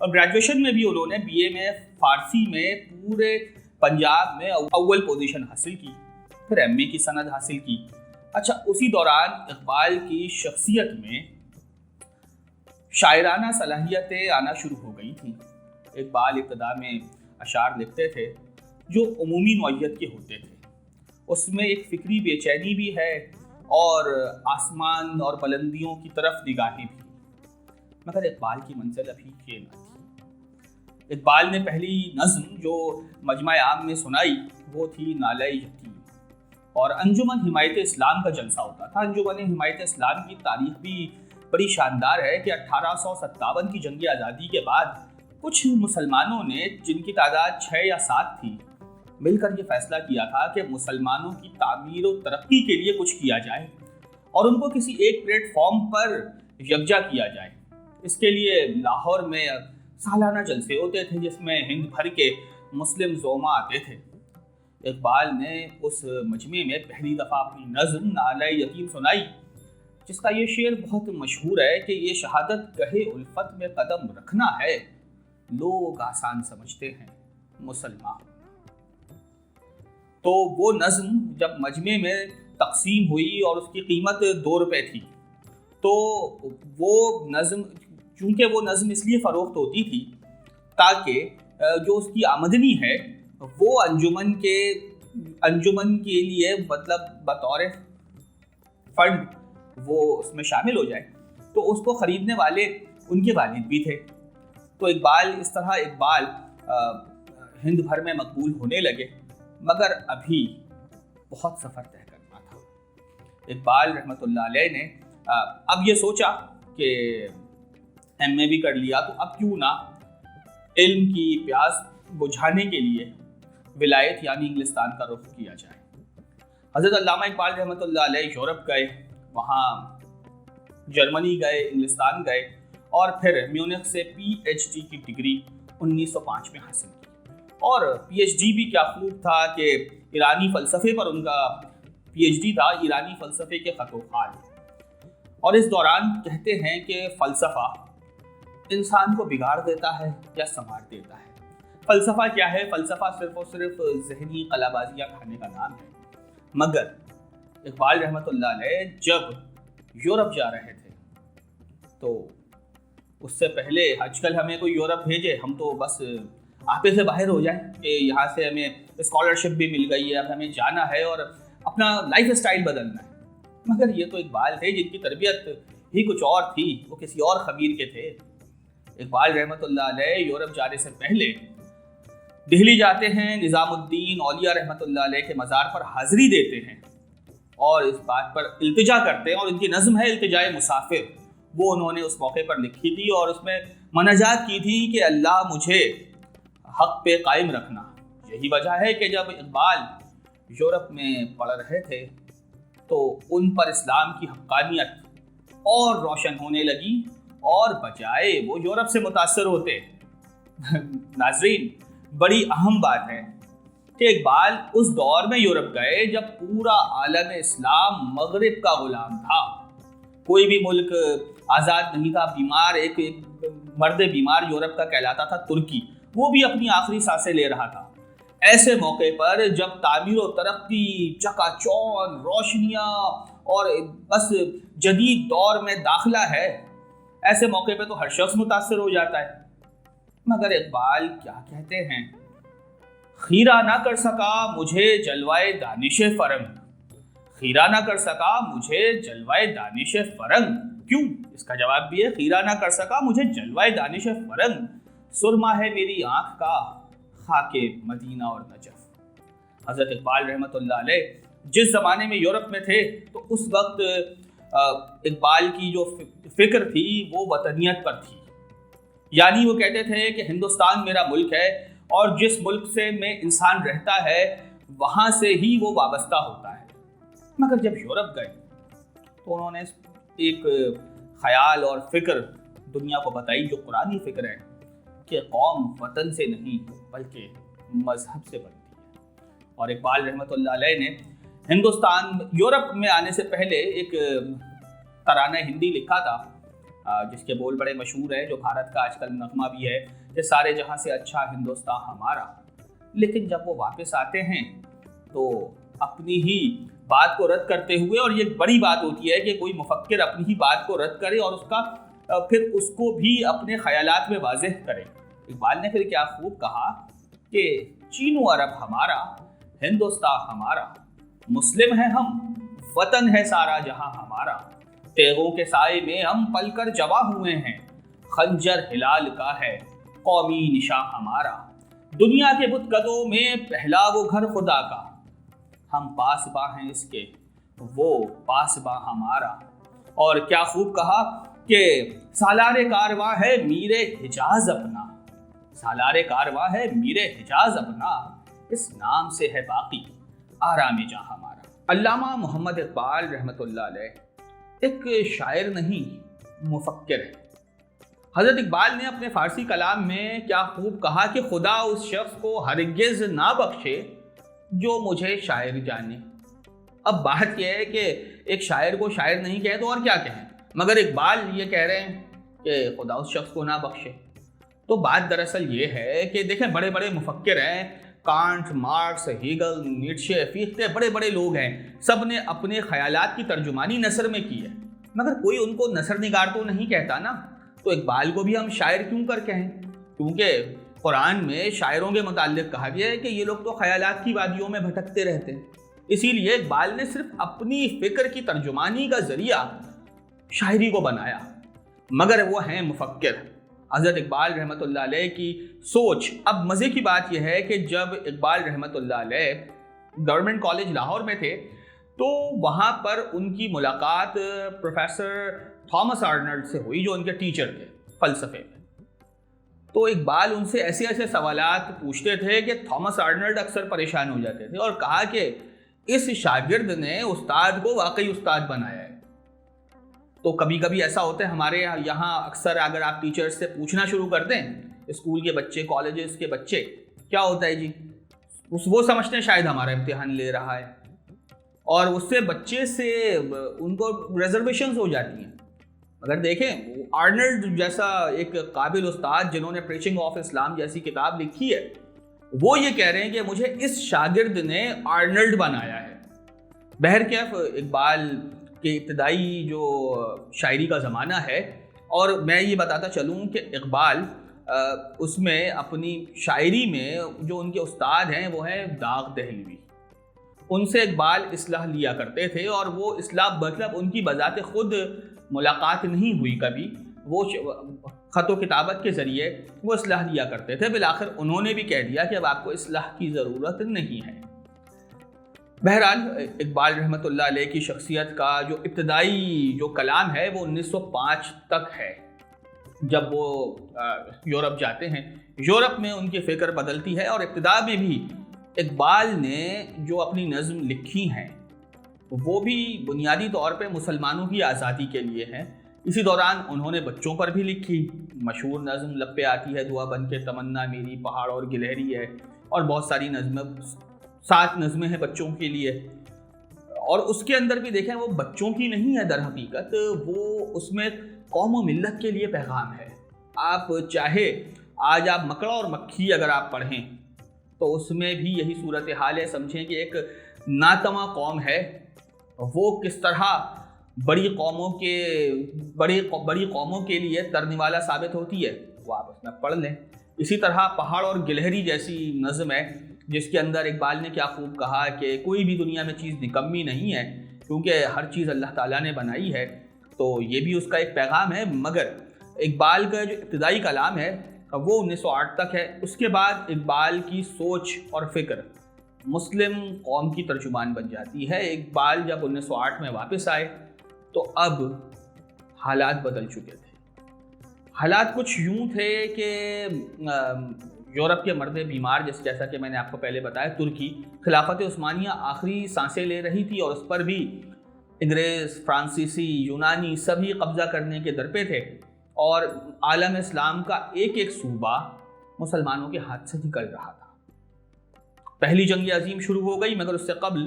اور گریجویشن میں بھی انہوں نے BA میں فارسی میں پورے پنجاب میں اول پوزیشن حاصل کی، پھر MA کی سند حاصل کی۔ اچھا، اسی دوران اقبال کی شخصیت میں شاعرانہ صلاحیتیں آنا شروع ہو گئی تھیں۔ اقبال ابتدا میں اشعار لکھتے تھے جو عمومی نوعیت کے ہوتے تھے، اس میں ایک فکری بے چینی بھی ہے اور آسمان اور بلندیوں کی طرف نگاہیں بھی، مگر اقبال کی منزل ابھی یہ نہ تھی۔ اقبال نے پہلی نظم جو مجمع عام میں سنائی وہ تھی نالہ یتیم، اور انجمن حمایت اسلام کا جلسہ ہوتا تھا۔ انجمن حمایت اسلام کی تاریخ بھی بڑی شاندار ہے کہ 1857 کی جنگ آزادی کے بعد کچھ مسلمانوں نے، جن کی تعداد 6 یا 7 تھی، مل کر یہ فیصلہ کیا تھا کہ مسلمانوں کی تعمیر و ترقی کے لیے کچھ کیا جائے اور ان کو کسی ایک پلیٹ فارم پر یکجا کیا جائے۔ اس کے لیے لاہور میں سالانہ جلسے ہوتے تھے جس میں ہند بھر کے مسلم زعما آتے تھے۔ اقبال نے اس مجمع میں پہلی دفعہ اپنی نظم نالہ یتیم سنائی، جس کا یہ شعر بہت مشہور ہے کہ یہ شہادت گہے الفت میں قدم رکھنا ہے، لوگ آسان سمجھتے ہیں مسلمان۔ تو وہ نظم جب مجمع میں تقسیم ہوئی اور اس کی قیمت 2 روپے تھی، تو وہ نظم، چونکہ وہ نظم اس لیے فروخت ہوتی تھی تاکہ جو اس کی آمدنی ہے وہ انجمن کے لیے مطلب بطور فنڈ وہ اس میں شامل ہو جائے، تو اس کو خریدنے والے ان کے والد بھی تھے۔ تو اس طرح اقبال ہند بھر میں مقبول ہونے لگے، مگر ابھی بہت سفر طے کرنا تھا۔ اقبال رحمۃ اللہ علیہ نے اب یہ سوچا کہ MA بھی کر لیا تو اب کیوں نہ علم کی پیاس بجھانے کے لیے ولایت یعنی انگلستان کا رخ کیا جائے۔ حضرت علامہ اقبال رحمۃ اللہ علیہ یورپ گئے، وہاں جرمنی گئے، انگلستان گئے، اور پھر میونخ سے PhD کی ڈگری 1905 میں حاصل کی۔ اور PhD بھی کیا خوب تھا کہ ایرانی فلسفے پر ان کا PhD تھا، ایرانی فلسفے کے خط و خال۔ اور اس دوران کہتے ہیں کہ فلسفہ انسان کو بگاڑ دیتا ہے یا سنوار دیتا ہے۔ فلسفہ کیا ہے؟ فلسفہ صرف اور صرف ذہنی قلہ بازیاں کھانے کا نام ہے۔ مگر اقبال رحمۃ اللہ علیہ جب یورپ جا رہے تھے تو اس سے پہلے آج کل ہمیں کوئی یورپ بھیجے ہم تو بس آپے سے باہر ہو جائیں کہ یہاں سے ہمیں اسکالرشپ بھی مل گئی ہے، اب ہمیں جانا ہے اور اپنا لائف اسٹائل بدلنا ہے۔ مگر یہ تو اقبال تھے جن کی تربیت ہی کچھ اور تھی، وہ کسی اور خبیر کے تھے۔ اقبال رحمۃ اللہ علیہ یورپ جانے سے پہلے دہلی جاتے ہیں، نظام الدین اولیاء رحمۃ اللہ علیہ کے مزار پر حاضری دیتے ہیں اور اس بات پر التجا کرتے ہیں، اور ان کی نظم ہے التجائے مسافر، وہ انہوں نے اس موقع پر لکھی تھی اور اس میں مناجات کی تھی کہ اللہ مجھے حق پہ قائم رکھنا۔ یہی وجہ ہے کہ جب اقبال یورپ میں پڑھ رہے تھے تو ان پر اسلام کی حقانیت اور روشن ہونے لگی، اور بجائے وہ یورپ سے متاثر ہوتے۔ ناظرین، بڑی اہم بات ہے کہ اقبال اس دور میں یورپ گئے جب پورا عالم اسلام مغرب کا غلام تھا، کوئی بھی ملک آزاد نہیں تھا۔ بیمار ایک مرد بیمار یورپ کا کہلاتا تھا ترکی، وہ بھی اپنی آخری سانسیں لے رہا تھا۔ ایسے موقع پر جب تعمیر و ترقی، چکا چوند، روشنیاں اور بس جدید دور میں داخلہ ہے، ایسے موقع پہ تو ہر شخص متاثر ہو جاتا ہے۔ مگر اقبال کیا کہتے ہیں؟ خیرہ نہ کر سکا مجھے جلوائے دانش فرنگ، خیرہ نہ کر سکا مجھے جلوائے دانش فرنگ۔ کیوں؟ اس کا جواب بھی ہے، خیرہ نہ کر سکا مجھے جلوائے دانش فرنگ، سرما ہے میری آنکھ کا خاک مدینہ اور نجف۔ حضرت اقبال رحمۃ اللہ علیہ جس زمانے میں یورپ میں تھے تو اس وقت اقبال کی جو فکر تھی وہ وطنیت پر تھی، یعنی وہ کہتے تھے کہ ہندوستان میرا ملک ہے اور جس ملک سے میں انسان رہتا ہے وہاں سے ہی وہ وابستہ ہوتا ہے۔ مگر جب یورپ گئے تو انہوں نے ایک خیال اور فکر دنیا کو بتائی جو قرآنی فکر ہے کہ قوم وطن سے نہیں بلکہ مذہب سے بنتی ہے۔ اور اقبال رحمۃ اللہ علیہ نے یورپ میں آنے سے پہلے ایک ترانہ ہندی لکھا تھا جس کے بول بڑے مشہور ہیں، جو بھارت کا آج کل نغمہ بھی ہے کہ سارے جہاں سے اچھا ہندوستان ہمارا. لیکن جب وہ واپس آتے ہیں تو اپنی ہی بات کو رد کرتے ہوئے، اور یہ بڑی بات ہوتی ہے کہ کوئی مفکر اپنی ہی بات کو رد کرے اور پھر اس کو بھی اپنے خیالات میں واضح کرے. اقبال نے پھر کیا خوب کہا کہ چین و عرب ہمارا، ہندوستان ہمارا، مسلم ہیں ہم، وطن ہے سارا جہاں ہمارا، تیغوں کے سائے میں ہم پل کر جواں ہوئے ہیں، خنجر ہلال کا ہے قومی نشاں ہمارا، دنیا کے بت قدوں میں پہلا وہ گھر خدا کا، ہم پاسباں ہیں اس کے وہ پاسباں ہمارا. اور کیا خوب کہا کہ سالار کارواں ہے میر حجاز اپنا، سالار کارواں ہے میر حجاز اپنا، اس نام سے ہے باقی آرام جہاں ہمارا. علامہ محمد اقبال رحمۃ اللہ علیہ ایک شاعر نہیں، مفکر ہے. حضرت اقبال نے اپنے فارسی کلام میں کیا خوب کہا کہ خدا اس شخص کو ہرگز نہ بخشے جو مجھے شاعر جانے. اب بات یہ ہے کہ ایک شاعر کو شاعر نہیں کہے تو اور کیا کہیں، مگر اقبال یہ کہہ رہے ہیں کہ خدا اس شخص کو نہ بخشے. تو بات دراصل یہ ہے کہ دیکھیں بڑے بڑے مفکر ہیں، کانٹ، مارکس، ہیگل، نیٹشے، فیختے، بڑے بڑے لوگ ہیں، سب نے اپنے خیالات کی ترجمانی نثر میں کی ہے، مگر کوئی ان کو نثر نگار تو نہیں کہتا نا. تو اقبال کو بھی ہم شاعر کیوں کر کہیں؟ کیونکہ قرآن میں شاعروں کے متعلق کہا گیا ہے کہ یہ لوگ تو خیالات کی وادیوں میں بھٹکتے رہتے ہیں. اسی لیے اقبال نے صرف اپنی فکر کی ترجمانی کا ذریعہ شاعری کو بنایا، مگر وہ ہیں مفکر. حضرت اقبال رحمۃ اللہ علیہ کی سوچ. اب مزے کی بات یہ ہے کہ جب اقبال رحمۃ اللہ علیہ گورنمنٹ کالج لاہور میں تھے تو وہاں پر ان کی ملاقات پروفیسر تھامس آرنلڈ سے ہوئی، جو ان کے ٹیچر تھے فلسفے میں. تو اقبال ان سے ایسے ایسے سوالات پوچھتے تھے کہ تھامس آرنلڈ اکثر پریشان ہو جاتے تھے اور کہا کہ اس شاگرد نے استاد کو واقعی استاد بنایا ہے. تو کبھی کبھی ایسا ہوتا ہے ہمارے یہاں اکثر، اگر آپ ٹیچرز سے پوچھنا شروع کر دیں، اسکول کے بچے، کالجز کے بچے، کیا ہوتا ہے جی، وہ سمجھتے ہیں شاید ہمارا امتحان لے رہا ہے، اور اس سے بچے سے ان کو ریزرویشنز ہو جاتی ہیں. اگر دیکھیں آرنلڈ جیسا ایک قابل استاد جنہوں نے پریچنگ آف اسلام جیسی کتاب لکھی ہے، وہ یہ کہہ رہے ہیں کہ مجھے اس شاگرد نے آرنلڈ بنایا ہے. بہرکیف اقبال کے ابتدائی جو شاعری کا زمانہ ہے، اور میں یہ بتاتا چلوں کہ اقبال اس میں اپنی شاعری میں جو ان کے استاد ہیں وہ ہیں داغ دہلوی. ان سے اقبال اصلاح لیا کرتے تھے، اور وہ اصلاح مطلب ان کی بذات خود ملاقات نہیں ہوئی کبھی، وہ خط و کتابت کے ذریعے وہ اصلاح لیا کرتے تھے. بالآخر انہوں نے بھی کہہ دیا کہ اب آپ کو اصلاح کی ضرورت نہیں ہے. بہرحال اقبال رحمۃ اللہ علیہ کی شخصیت کا جو ابتدائی جو کلام ہے وہ 1905 تک ہے، جب وہ یورپ جاتے ہیں. یورپ میں ان کی فکر بدلتی ہے، اور ابتدا میں بھی اقبال نے جو اپنی نظم لکھی ہیں وہ بھی بنیادی طور پہ مسلمانوں کی آزادی کے لیے ہیں. اسی دوران انہوں نے بچوں پر بھی لکھی. مشہور نظم لب پہ آتی ہے دعا بن کے تمنا میری، پہاڑ اور گلہری ہے، اور بہت ساری نظمیں، 7 نظمیں ہیں بچوں کے لیے. اور اس کے اندر بھی دیکھیں وہ بچوں کی نہیں ہے در حقیقت، وہ اس میں قوم و ملت کے لیے پیغام ہے. آپ چاہے آج آپ مکڑا اور مکھی اگر آپ پڑھیں تو اس میں بھی یہی صورتحال ہے. سمجھیں کہ ایک ناتواں قوم ہے، وہ کس طرح بڑی قوموں کے لیے ترنے والا ثابت ہوتی ہے، وہ آپ اس میں پڑھ لیں. اسی طرح پہاڑ اور گلہری جیسی نظم ہے جس کے اندر اقبال نے کیا خوب کہا کہ کوئی بھی دنیا میں چیز نکمی نہیں ہے، کیونکہ ہر چیز اللہ تعالیٰ نے بنائی ہے. تو یہ بھی اس کا ایک پیغام ہے. مگر اقبال کا جو ابتدائی کلام ہے وہ 1908 تک ہے. اس کے بعد اقبال کی سوچ اور فکر مسلم قوم کی ترجمان بن جاتی ہے. اقبال جب 1908 میں واپس آئے تو اب حالات بدل چکے تھے. حالات کچھ یوں تھے کہ یورپ کے مرد بیمار، جیسا کہ میں نے آپ کو پہلے بتایا، ترکی خلافت عثمانیہ آخری سانسیں لے رہی تھی، اور اس پر بھی انگریز، فرانسیسی، یونانی سبھی قبضہ کرنے کے درپے تھے، اور عالم اسلام کا ایک ایک صوبہ مسلمانوں کے ہاتھ سے نکل رہا تھا. پہلی جنگ عظیم شروع ہو گئی، مگر اس سے قبل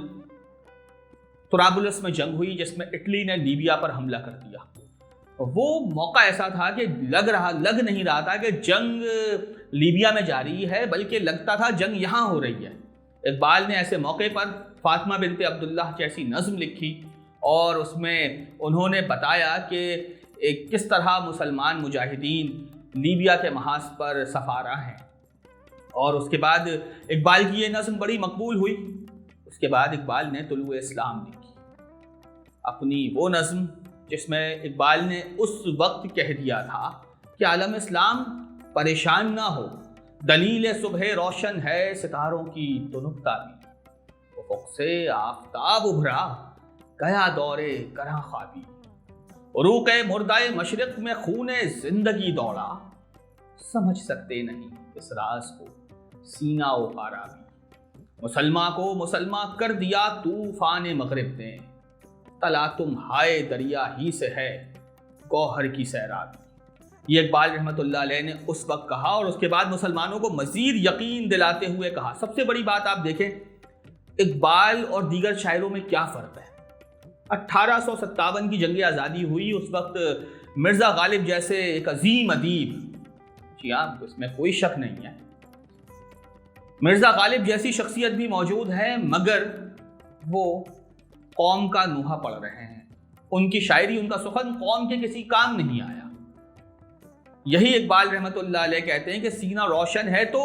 طرابلس میں جنگ ہوئی جس میں اٹلی نے لیبیا پر حملہ کر دیا. وہ موقع ایسا تھا کہ لگ نہیں رہا تھا کہ جنگ لیبیا میں جاری ہے، بلکہ لگتا تھا جنگ یہاں ہو رہی ہے۔ اقبال نے ایسے موقع پر فاطمہ بنت عبداللہ جیسی نظم لکھی، اور اس میں انہوں نے بتایا کہ کس طرح مسلمان مجاہدین لیبیا کے محاذ پر سفارہ ہیں۔ اور اس کے بعد اقبال کی یہ نظم بڑی مقبول ہوئی۔ اس کے بعد اقبال نے طلوع اسلام لکھی، اپنی وہ نظم جس میں اقبال نے اس وقت کہہ دیا تھا کہ عالم اسلام پریشان نہ ہو، دلیل صبح روشن ہے ستاروں کی تنکتا بھی، افق سے آفتاب ابھرا گیا دورے کراں خوابی، عروق مردہ مشرق میں خون زندگی دوڑا، سمجھ سکتے نہیں اس راز کو سینہ و خارا بھی، مسلماں کو مسلماں کر دیا طوفان مغرب نے، تلاتم ہائے دریا ہی سے ہے گوہر کی سیرابی۔ یہ اقبال رحمۃ اللہ علیہ نے اس وقت کہا، اور اس کے بعد مسلمانوں کو مزید یقین دلاتے ہوئے کہا۔ سب سے بڑی بات آپ دیکھیں اقبال اور دیگر شاعروں میں کیا فرق ہے۔ 1857 کی جنگ آزادی ہوئی، اس وقت مرزا غالب جیسے ایک عظیم ادیب، جی ہاں اس میں کوئی شک نہیں ہے، مرزا غالب جیسی شخصیت بھی موجود ہے، مگر وہ قوم کا نوحہ پڑھ رہے ہیں، ان کی شاعری، ان کا سخن قوم کے کسی کام نہیں آیا۔ یہی اقبال رحمۃ اللہ علیہ کہتے ہیں کہ سینہ روشن ہے تو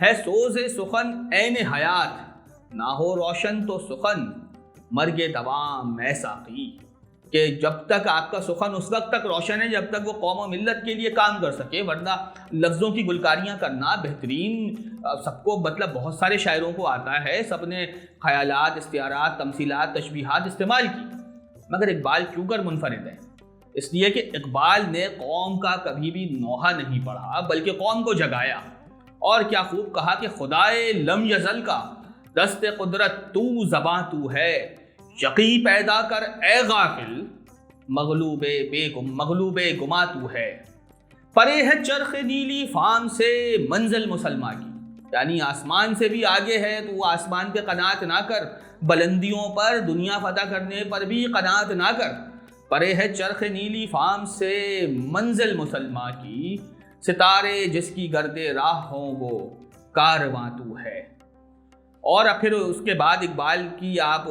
ہے سوز سخن عین حیات، نہ ہو روشن تو سخن مرگ دوام میں ساقی، کہ جب تک آپ کا سخن اس وقت تک روشن ہے جب تک وہ قوم و ملت کے لیے کام کر سکے، ورنہ لفظوں کی گلکاریاں کرنا بہترین، سب کو مطلب بہت سارے شاعروں کو آتا ہے، سب نے خیالات، استعارات، تمثیلات، تشبیہات استعمال کی، مگر اقبال کیوں کر منفرد ہے؟ اس لیے کہ اقبال نے قوم کا کبھی بھی نوحہ نہیں پڑھا بلکہ قوم کو جگایا۔ اور کیا خوب کہا کہ خدائے لم یزل کا دست قدرت تو زباں تو ہے، یقی پیدا کر اے غافل مغلوب گما تو ہے، پرے ہے چرخ نیلی فام سے منزل مسلمہ کی، یعنی آسمان سے بھی آگے ہے تو وہ آسمان پہ قناعت نہ کر، بلندیوں پر دنیا فتح کرنے پر بھی قناعت نہ کر، پرے ہے چرخ نیلی فام سے منزل مسلمہ کی، ستارے جس کی گرد راہ ہوں وہ کارواں تو ہے۔ اور پھر اس کے بعد اقبال کی آپ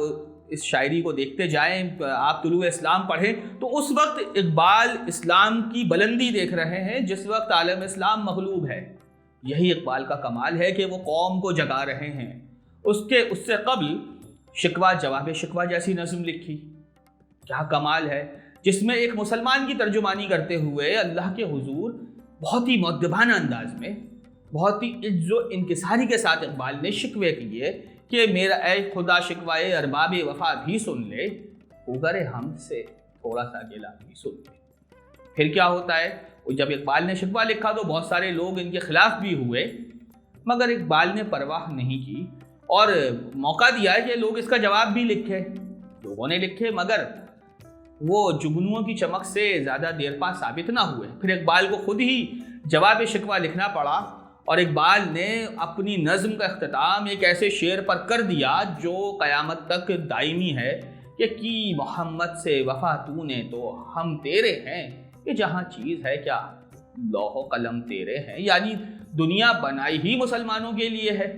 اس شاعری کو دیکھتے جائیں، آپ طلوع اسلام پڑھیں تو اس وقت اقبال اسلام کی بلندی دیکھ رہے ہیں جس وقت عالم اسلام مغلوب ہے۔ یہی اقبال کا کمال ہے کہ وہ قوم کو جگا رہے ہیں۔ اس سے قبل شکوہ جواب شکوہ جیسی نظم لکھی، کیا کمال ہے، جس میں ایک مسلمان کی ترجمانی کرتے ہوئے اللہ کے حضور بہت ہی مؤدبانہ انداز میں، بہت ہی عجز و انکساری کے ساتھ اقبال نے شکوے کیے کہ میرا اے خدا شکوائے ارباب وفا بھی سن لے، اگر ہم سے تھوڑا سا گلا بھی سن لے۔ پھر کیا ہوتا ہے، جب اقبال نے شکوہ لکھا تو بہت سارے لوگ ان کے خلاف بھی ہوئے، مگر اقبال نے پرواہ نہیں کی اور موقع دیا کہ لوگ اس کا جواب بھی لکھے۔ لوگوں نے لکھے مگر وہ جگنوؤں کی چمک سے زیادہ دیر پا ثابت نہ ہوئے۔ پھر اقبال کو خود ہی جواب شکوہ لکھنا پڑا، اور اقبال نے اپنی نظم کا اختتام ایک ایسے شعر پر کر دیا جو قیامت تک دائمی ہے کہ کی محمد سے وفا تو نے تو ہم تیرے ہیں، کہ جہاں چیز ہے کیا لوح و قلم تیرے ہیں، یعنی دنیا بنائی ہی مسلمانوں کے لیے ہے۔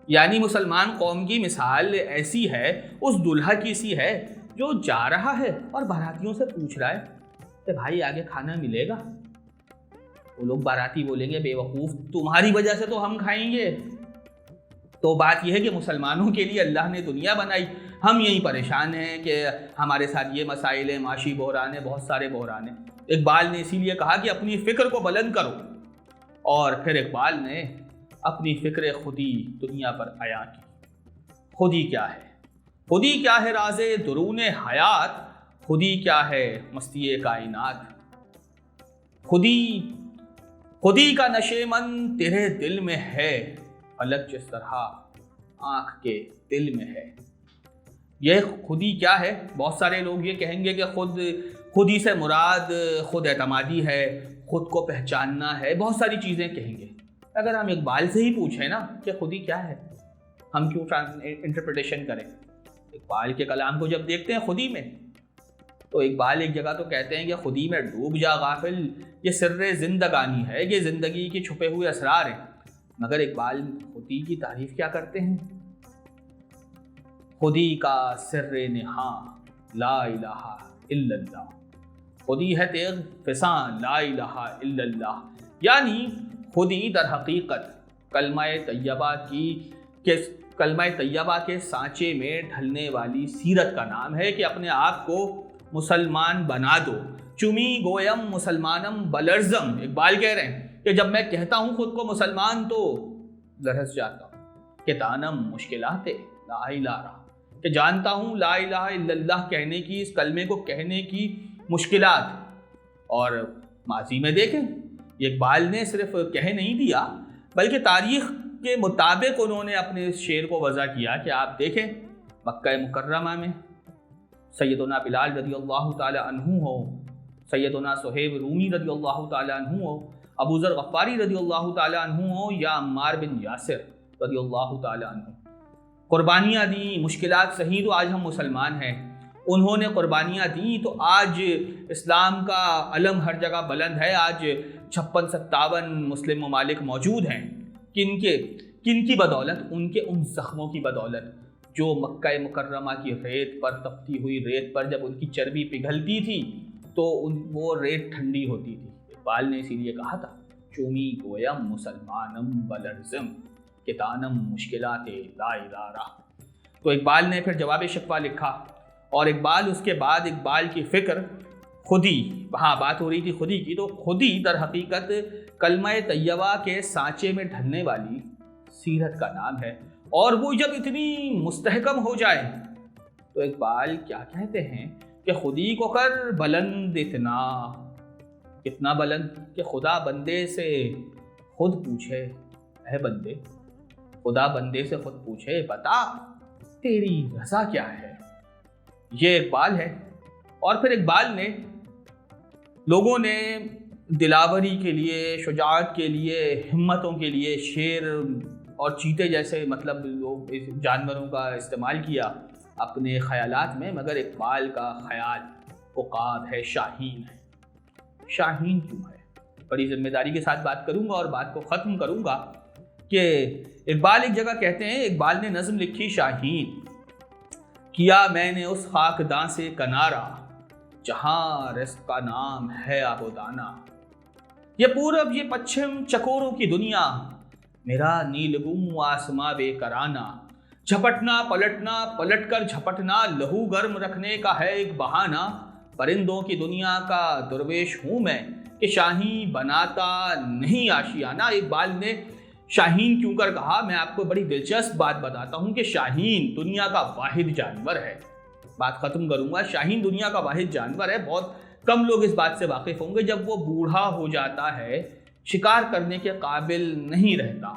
یعنی مسلمان قوم کی مثال ایسی ہے، اس دلہا کی سی ہے جو جا رہا ہے اور باراتیوں سے پوچھ رہا ہے کہ بھائی آگے کھانا ملے گا؟ وہ لوگ باراتی بولیں گے بے وقوف تمہاری وجہ سے تو ہم کھائیں گے۔ تو بات یہ ہے کہ مسلمانوں کے لیے اللہ نے دنیا بنائی، ہم یہی پریشان ہیں کہ ہمارے ساتھ یہ مسائل ہیں، معاشی بحران ہیں، بہت سارے بحران ہیں۔ اقبال نے اسی لیے کہا کہ اپنی فکر کو بلند کرو، اور پھر اقبال نے اپنی فکر خودی دنیا پر عیاں کی۔ خودی کیا ہے؟ خودی کیا ہے راز درون حیات، خودی کیا ہے مستی کائنات، خودی کا نشے من تیرے دل میں ہے، فلک جس طرح آنکھ کے دل میں ہے۔ یہ خودی کیا ہے؟ بہت سارے لوگ یہ کہیں گے کہ خودی سے مراد خود اعتمادی ہے، خود کو پہچاننا ہے، بہت ساری چیزیں کہیں گے۔ اگر ہم اقبال سے ہی پوچھیں نا کہ خودی کیا ہے، ہم کیوں انٹرپریٹیشن کریں؟ اقبال کے کلام کو جب دیکھتے ہیں خودی میں تو اقبال ایک جگہ تو کہتے ہیں کہ خودی میں ڈوب جا غافل، یہ سر زندگانی ہے، یہ زندگی کے چھپے ہوئے اسرار ہیں۔ مگر اقبال خودی کی تعریف کیا کرتے ہیں؟ خودی کا سر نہاں لا الہ الا اللہ، خودی ہے تیغ فساں لا الہ الا اللہ، یعنی خودی در حقیقت کلمہ طیبہ کے سانچے میں ڈھلنے والی سیرت کا نام ہے کہ اپنے آپ کو مسلمان بنا دو۔ چمی گویم مسلمانم بلرزم، اقبال کہہ رہے ہیں کہ جب میں کہتا ہوں خود کو مسلمان تو لرز جاتا ہوں، کہ دانم مشکلات لا الہ، کہ جانتا ہوں لا الہ الا اللہ کہنے کی، اس کلمے کو کہنے کی مشکلات۔ اور ماضی میں دیکھیں یہ اقبال نے صرف کہہ نہیں دیا بلکہ تاریخ کے مطابق انہوں نے اپنے اس شعر کو وضع کیا کہ آپ دیکھیں مکہ مکرمہ میں سیدنا بلال رضی اللہ تعالی عنہ ہو، سیدنا صہیب رومی رضی اللہ تعالی عنہ ہو، ابو ذر غفاری رضی اللہ تعالی عنہ ہو، یا عمار بن یاسر رضی اللہ تعالی عنہ، قربانیاں دیں، مشکلات سہی تو آج ہم مسلمان ہیں۔ انہوں نے قربانیاں دیں تو آج اسلام کا علم ہر جگہ بلند ہے، آج 56-57 مسلم ممالک موجود ہیں۔ کن کی بدولت؟ ان کے ان زخموں کی بدولت جو مکہ مکرمہ کی ریت پر، تپتی ہوئی ریت پر جب ان کی چربی پگھلتی تھی تو وہ ریت ٹھنڈی ہوتی تھی۔ اقبال نے اسی لیے کہا تھا چومی گویم مسلمانم بلرزم، کتانم مشکلات لا الہ۔ تو اقبال نے پھر جواب شکوہ لکھا، اور اقبال اس کے بعد اقبال کی فکر خودی، وہاں بات ہو رہی تھی خودی کی، تو خودی در حقیقت کلمہ طیبہ کے سانچے میں ڈھلنے والی سیرت کا نام ہے، اور وہ جب اتنی مستحکم ہو جائے تو اقبال کیا کہتے ہیں کہ خودی کو کر بلند اتنا بلند کہ خدا بندے سے خود پوچھے، اے بندے، خدا بندے سے خود پوچھے بتا تیری رضا کیا ہے۔ یہ اقبال ہے۔ اور پھر اقبال نے لوگوں نے دلاوری کے لیے، شجاعت کے لیے، ہمتوں کے لیے شیر اور چیتے جیسے لوگ جانوروں کا استعمال کیا اپنے خیالات میں، مگر اقبال کا خیال عقاب ہے، شاہین ہے۔ شاہین کیوں ہے؟ بڑی ذمہ داری کے ساتھ بات کروں گا اور بات کو ختم کروں گا کہ اقبال ایک جگہ کہتے ہیں، اقبال نے نظم لکھی شاہین، کیا میں نے اس خاکداں سے کنارہ جہاں رزق کا نام ہے آب و دانہ، یہ پورب یہ پچھم چکوروں کی دنیا، میرا نیلگوں آسماں بے کرانہ، جھپٹنا پلٹنا پلٹ کر جھپٹنا لہو گرم رکھنے کا ہے ایک بہانہ، پرندوں کی دنیا کا درویش ہوں میں کہ شاہین بناتا نہیں آشیانہ۔ اقبال نے شاہین کیوں کر کہا؟ میں آپ کو بڑی دلچسپ بات بتاتا ہوں کہ شاہین دنیا کا واحد جانور ہے۔ بات ختم کروں گا، شاہین دنیا کا واحد جانور ہے۔ بہت کم لوگ اس بات سے واقف ہوں گے، جب وہ بوڑھا ہو جاتا ہے، شکار کرنے کے قابل نہیں رہتا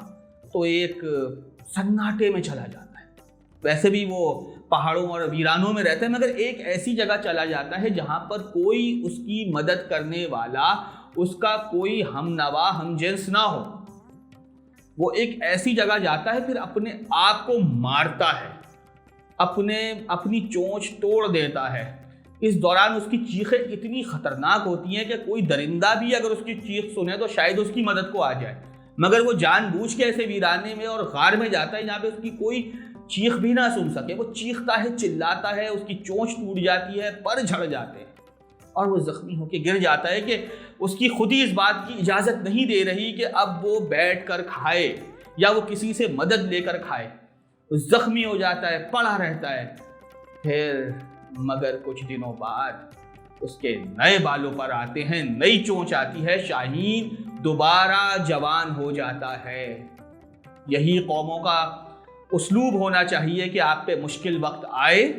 تو ایک سناٹے میں چلا جاتا ہے۔ ویسے بھی وہ پہاڑوں اور ویرانوں میں رہتا ہے، مگر ایک ایسی جگہ چلا جاتا ہے جہاں پر کوئی اس کی مدد کرنے والا، اس کا کوئی ہم نوا ہم جنس نہ ہو۔ وہ ایک ایسی جگہ جاتا ہے، پھر اپنے آپ کو مارتا ہے، اپنی چونچ توڑ دیتا ہے۔ اس دوران اس کی چیخیں اتنی خطرناک ہوتی ہیں کہ کوئی درندہ بھی اگر اس کی چیخ سنے تو شاید اس کی مدد کو آ جائے، مگر وہ جان بوجھ کے ایسے ویرانے میں اور غار میں جاتا ہے جہاں پہ اس کی کوئی چیخ بھی نہ سن سکے۔ وہ چیختا ہے، چلاتا ہے، اس کی چونچ ٹوٹ جاتی ہے، پر جھڑ جاتے ہیں اور وہ زخمی ہو کے گر جاتا ہے کہ اس کی خود ہی اس بات کی اجازت نہیں دے رہی کہ اب وہ بیٹھ کر کھائے یا وہ کسی سے مدد لے کر کھائے۔ وہ زخمی ہو جاتا ہے، پڑا رہتا ہے۔ پھر مگر کچھ دنوں بعد اس کے نئے بالوں پر آتے ہیں، نئی چونچ آتی ہے، شاہین دوبارہ جوان ہو جاتا ہے۔ یہی قوموں کا اسلوب ہونا چاہیے کہ آپ پہ مشکل وقت آئے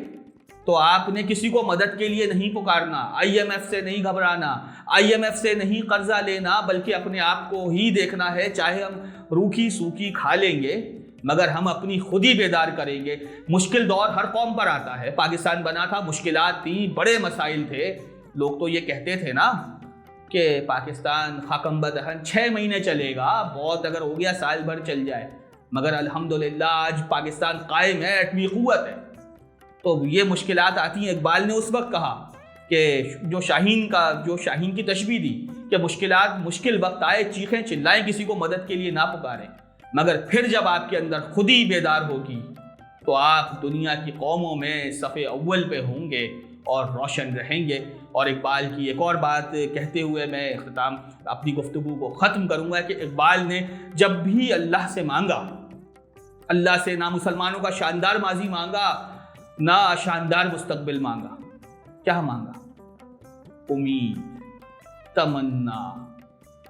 تو آپ نے کسی کو مدد کے لیے نہیں پکارنا، IMF سے نہیں گھبرانا، IMF سے نہیں قرضہ لینا، بلکہ اپنے آپ کو ہی دیکھنا ہے۔ چاہے ہم روکھی سوکھی کھا لیں گے مگر ہم اپنی خود ہی بیدار کریں گے۔ مشکل دور ہر قوم پر آتا ہے، پاکستان بنا تھا، مشکلات تھیں، بڑے مسائل تھے۔ لوگ تو یہ کہتے تھے نا کہ پاکستان خاکم بدہن 6 مہینے چلے گا، بہت اگر ہو گیا سال بھر چل جائے، مگر الحمدللہ آج پاکستان قائم ہے، ایٹمی قوت ہے۔ تو یہ مشکلات آتی ہیں۔ اقبال نے اس وقت کہا کہ جو شاہین کی تشبیہ دی کہ مشکل وقت آئے چیخیں چلائیں کسی کو مدد کے لیے نہ پکاریں، مگر پھر جب آپ کے اندر خود ہی بیدار ہوگی تو آپ دنیا کی قوموں میں صف اول پہ ہوں گے اور روشن رہیں گے۔ اور اقبال کی ایک اور بات کہتے ہوئے میں اپنی گفتگو کو ختم کروں گا کہ اقبال نے جب بھی اللہ سے مانگا، اللہ سے نہ مسلمانوں کا شاندار ماضی مانگا نہ شاندار مستقبل مانگا، کیا مانگا؟ امید، تمنا،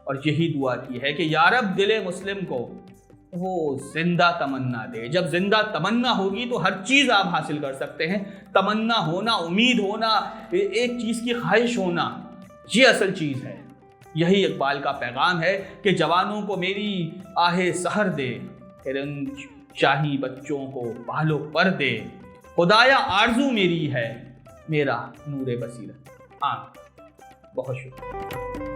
اور یہی دعا کی ہے کہ یا رب دل مسلم کو وہ زندہ تمنا دے۔ جب زندہ تمنا ہوگی تو ہر چیز آپ حاصل کر سکتے ہیں۔ تمنا ہونا، امید ہونا، ایک چیز کی خواہش ہونا، یہ اصل چیز ہے۔ یہی اقبال کا پیغام ہے کہ جوانوں کو میری آہ سحر دے، رنج چاہی بچوں کو بالوں پر دے، خدایا آرزو میری ہے میرا نور بصیرت۔ بہت شکریہ۔